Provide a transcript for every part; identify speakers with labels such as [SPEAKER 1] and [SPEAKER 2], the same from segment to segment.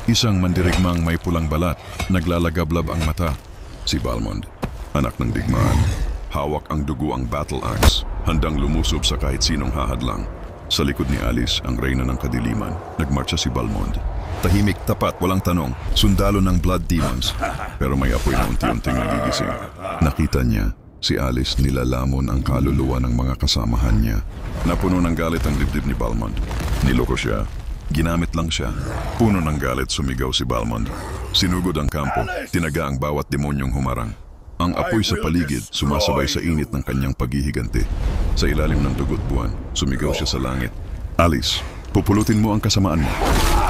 [SPEAKER 1] Isang mandirigmang may pulang balat, naglalagablab ang mata. Si Balmond, anak ng digmaan. Hawak ang dugo ang battle axe, handang lumusob sa kahit sinong hahadlang. Sa likod ni Alice, ang reyna ng kadiliman, nagmarcha si Balmond. Tahimik, tapat, walang tanong, sundalo ng blood demons. Pero may apoy na unti-unting nagigising. Nakita niya, si Alice nilalamon ang kaluluwa ng mga kasamahan niya. Napuno ng galit ang dibdib ni Balmond. Niloko siya. Ginamit lang siya. Puno ng galit sumigaw si Balmond. Sinugod ang kampo, tinaga ang bawat demonyong humarang. Ang apoy sa paligid sumasabay sa init ng kanyang paghihiganti. Sa ilalim ng dugot buwan, sumigaw siya sa langit. Alice, pupulutin mo ang kasamaan mo.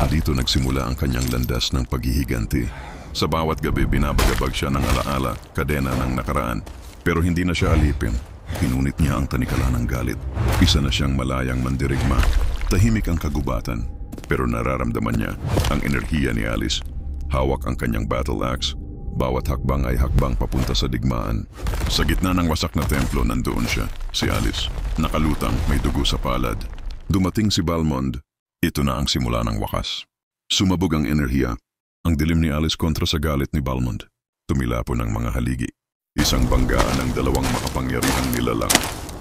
[SPEAKER 1] Dito nagsimula ang kanyang landas ng paghihiganti. Sa bawat gabi binabagabag siya ng alaala, kadena ng nakaraan. Pero hindi na siya alipin. Pinunit niya ang tanikala ng galit. Isa na siyang malayang mandirigma. Tahimik ang kagubatan. Pero nararamdaman niya ang enerhiya ni Alice. Hawak ang kanyang battle axe. Bawat hakbang ay hakbang papunta sa digmaan. Sa gitna ng wasak na templo nandoon siya, si Alice. Nakalutang, may dugo sa palad. Dumating si Balmond. Ito na ang simula ng wakas. Sumabog ang enerhiya. Ang dilim ni Alice kontra sa galit ni Balmond. Tumilapon ang mga haligi. Isang banggaan ng dalawang makapangyarihang nilalang.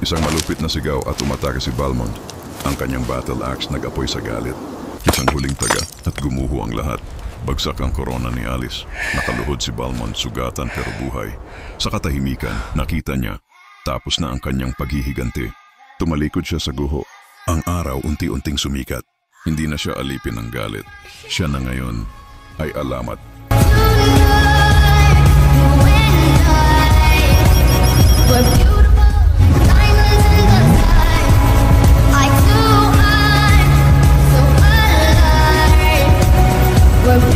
[SPEAKER 1] Isang malupit na sigaw at umatake si Balmond. Ang kanyang battle axe nag-apoy sa galit. Isang huling taga at gumuho ang lahat. Bagsak ang korona ni Alice. Nakaluhod si Balmond, sugatan pero buhay. Sa katahimikan, nakita niya, tapos na ang kanyang paghihiganti. Tumalikod siya sa guho. Ang araw unti-unting sumikat. Hindi na siya alipin ng galit. Siya na ngayon ay alamat.
[SPEAKER 2] We're